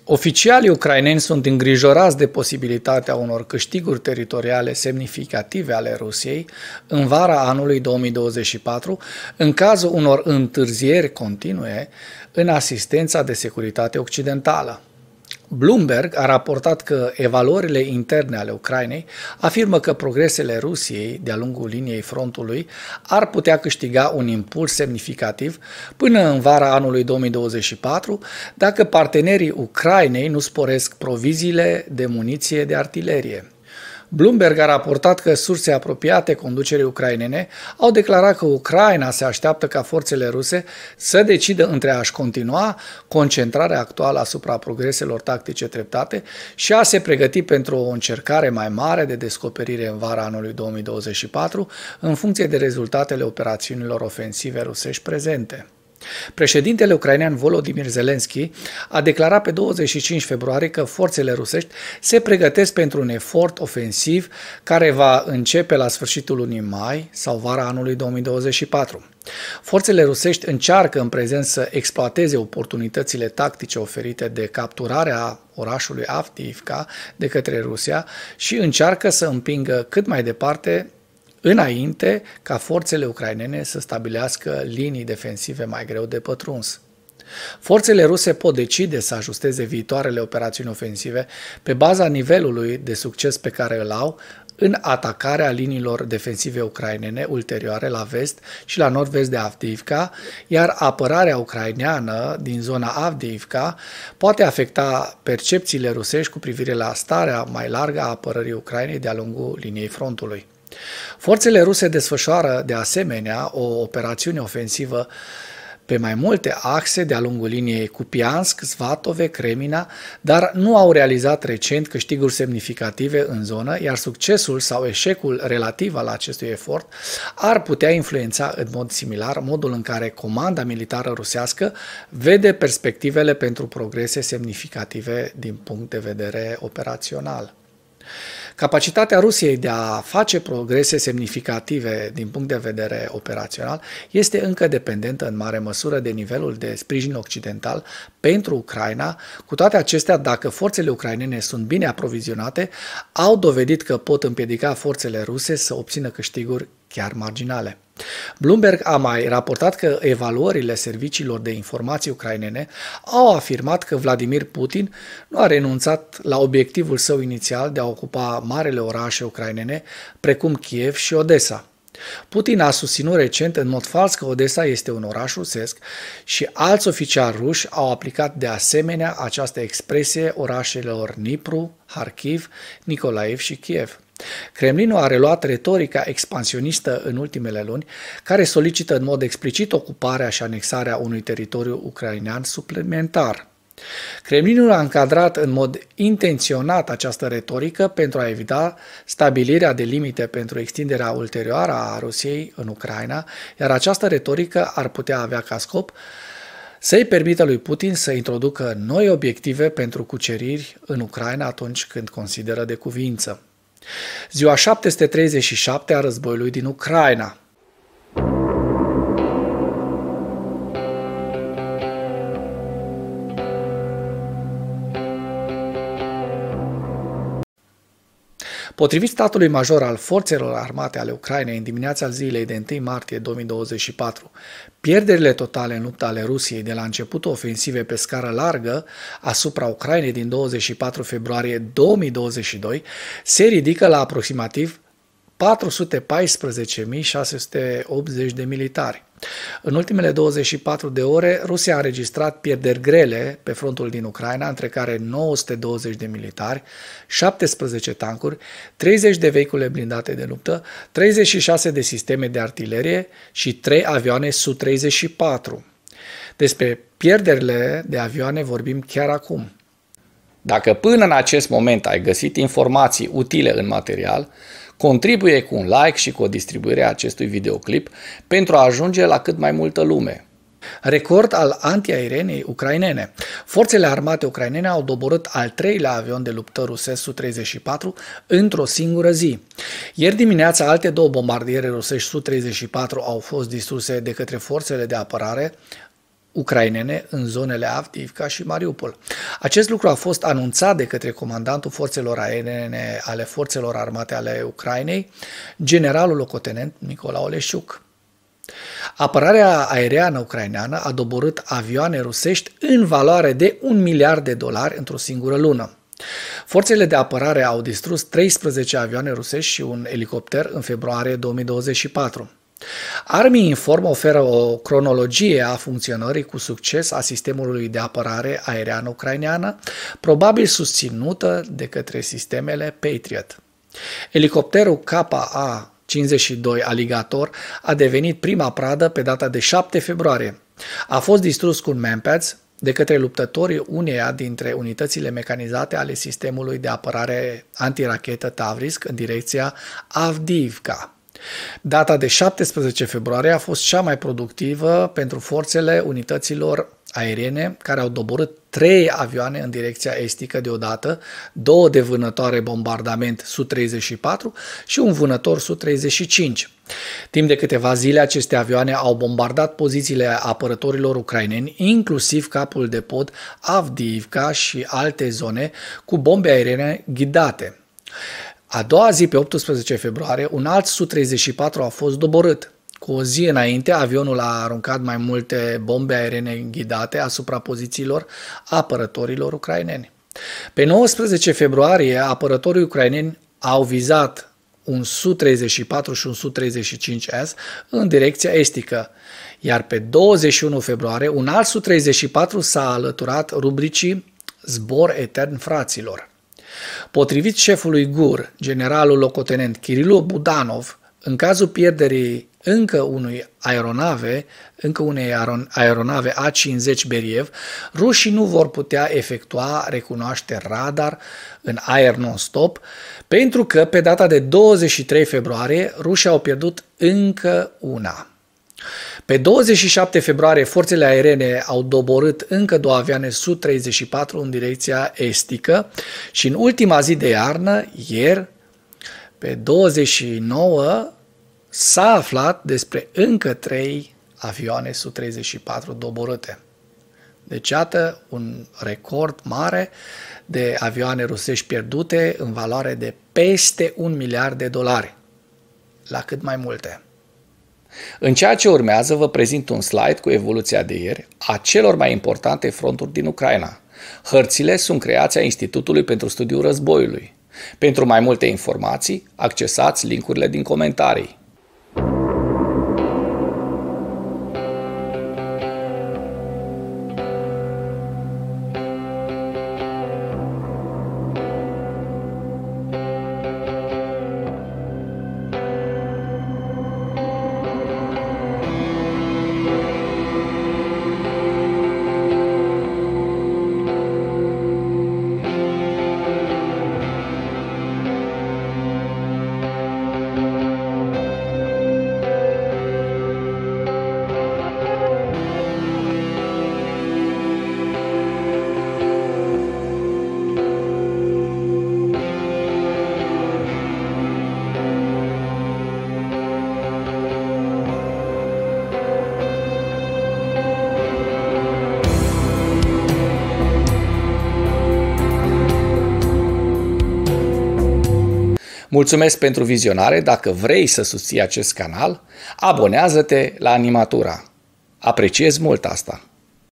Oficialii ucraineni sunt îngrijorați de posibilitatea unor câștiguri teritoriale semnificative ale Rusiei în vara anului 2024, în cazul unor întârzieri continue în asistența de securitate occidentală. Bloomberg a raportat că evaluările interne ale Ucrainei afirmă că progresele Rusiei de-a lungul liniei frontului ar putea câștiga un impuls semnificativ până în vara anului 2024 dacă partenerii Ucrainei nu sporesc proviziile de muniție de artilerie. Bloomberg a raportat că surse apropiate conducerii ucrainene au declarat că Ucraina se așteaptă ca forțele ruse să decidă între a-și continua concentrarea actuală asupra progreselor tactice treptate și a se pregăti pentru o încercare mai mare de descoperire în vara anului 2024 în funcție de rezultatele operațiunilor ofensive rusești prezente. Președintele ucrainean Volodymyr Zelensky a declarat pe 25 februarie că forțele rusești se pregătesc pentru un efort ofensiv care va începe la sfârșitul lunii mai sau vara anului 2024. Forțele rusești încearcă în prezent să exploateze oportunitățile tactice oferite de capturarea orașului Avdiivka de către Rusia și încearcă să împingă cât mai departe înainte ca forțele ucrainene să stabilească linii defensive mai greu de pătruns. Forțele ruse pot decide să ajusteze viitoarele operațiuni ofensive pe baza nivelului de succes pe care îl au în atacarea liniilor defensive ucrainene ulterioare la vest și la nord-vest de Avdiivka, iar apărarea ucraineană din zona Avdiivka poate afecta percepțiile rusești cu privire la starea mai largă a apărării Ucrainei de-a lungul liniei frontului. Forțele ruse desfășoară de asemenea o operațiune ofensivă pe mai multe axe de-a lungul liniei Kupiansk, Svatove, Kremina, dar nu au realizat recent câștiguri semnificative în zonă, iar succesul sau eșecul relativ al acestui efort ar putea influența în mod similar modul în care comanda militară rusească vede perspectivele pentru progrese semnificative din punct de vedere operațional. Capacitatea Rusiei de a face progrese semnificative din punct de vedere operațional este încă dependentă în mare măsură de nivelul de sprijin occidental pentru Ucraina. Cu toate acestea, dacă forțele ucrainene sunt bine aprovizionate, au dovedit că pot împiedica forțele ruse să obțină câștiguri chiar marginale. Bloomberg a mai raportat că evaluările serviciilor de informații ucrainene au afirmat că Vladimir Putin nu a renunțat la obiectivul său inițial de a ocupa marele orașe ucrainene, precum Kiev și Odessa. Putin a susținut recent în mod fals că Odessa este un oraș rusesc și alți oficiali ruși au aplicat de asemenea această expresie orașelor Dnipru, Kharkiv, Nikolaiv și Kiev. Kremlinul a reluat retorica expansionistă în ultimele luni, care solicită în mod explicit ocuparea și anexarea unui teritoriu ucrainean suplimentar. Kremlinul a încadrat în mod intenționat această retorică pentru a evita stabilirea de limite pentru extinderea ulterioară a Rusiei în Ucraina, iar această retorică ar putea avea ca scop să-i permită lui Putin să introducă noi obiective pentru cuceriri în Ucraina atunci când consideră de cuviință. Ziua 737 a războiului din Ucraina. Potrivit statului major al forțelor armate ale Ucrainei în dimineața zilei de 1 martie 2024, pierderile totale în lupta ale Rusiei de la începutul ofensive pe scară largă asupra Ucrainei din 24 februarie 2022 se ridică la aproximativ 414.680 de militari. În ultimele 24 de ore, Rusia a înregistrat pierderi grele pe frontul din Ucraina, între care 920 de militari, 17 tancuri, 30 de vehicule blindate de luptă, 36 de sisteme de artilerie și 3 avioane Su-34. Despre pierderile de avioane vorbim chiar acum. Dacă până în acest moment ai găsit informații utile în material, contribuie cu un like și cu o distribuire a acestui videoclip pentru a ajunge la cât mai multă lume. Record al antiaerienei ucrainene. Forțele armate ucrainene au doborât al 3-lea avion de luptă rusesc Su-34 într-o singură zi. Ieri dimineața alte 2 bombardiere rusești Su-34 au fost distruse de către forțele de apărare ucrainene în zonele Avdiivka și Mariupol. Acest lucru a fost anunțat de către comandantul forțelor aeriene ale forțelor armate ale Ucrainei, generalul locotenent Nicolae Oleșiuc. Apărarea aeriană ucraineană a doborât avioane rusești în valoare de $1 miliard într-o singură lună. Forțele de apărare au distrus 13 avioane rusești și un elicopter în februarie 2024. Army Inform oferă o cronologie a funcționării cu succes a sistemului de apărare aeriană ucraineană, probabil susținută de către sistemele Patriot. Elicopterul KA-52 Alligator a devenit prima pradă pe data de 7 februarie. A fost distrus cu un Manpads de către luptătorii uneia dintre unitățile mecanizate ale sistemului de apărare antirachetă Tavrisk în direcția Avdiivka. Data de 17 februarie a fost cea mai productivă pentru forțele unităților aeriene care au doborât 3 avioane în direcția estică deodată, 2 de vânătoare bombardament Su-34 și un vânător Su-35. Timp de câteva zile, aceste avioane au bombardat pozițiile apărătorilor ucraineni, inclusiv capul de pod Avdiivka și alte zone, cu bombe aeriene ghidate. A doua zi, pe 18 februarie, un alt Su-34 a fost doborât. Cu o zi înainte, avionul a aruncat mai multe bombe aeriene ghidate asupra pozițiilor apărătorilor ucraineni. Pe 19 februarie, apărătorii ucraineni au vizat un Su-34 și un Su-35S în direcția estică, iar pe 21 februarie, un alt Su-34 s-a alăturat rubricii Zbor etern fraților. Potrivit șefului GUR, generalul locotenent Kirilo Budanov, în cazul pierderii încă unei aeronave A-50 Beriev, rușii nu vor putea efectua recunoașteri radar în aer non-stop, pentru că pe data de 23 februarie rușii au pierdut încă una. Pe 27 februarie, forțele aeriene au doborât încă 2 avioane Su-34 în direcția estică și în ultima zi de iarnă, ieri, pe 29, s-a aflat despre încă 3 avioane Su-34 doborâte. Deci, iată un record mare de avioane rusești pierdute în valoare de peste $1 miliard, la cât mai multe. În ceea ce urmează, vă prezint un slide cu evoluția de ieri a celor mai importante fronturi din Ucraina. Hărțile sunt creația Institutului pentru Studiul Războiului. Pentru mai multe informații, accesați linkurile din comentarii. Mulțumesc pentru vizionare. Dacă vrei să susții acest canal, abonează-te la Animatura. Apreciez mult asta.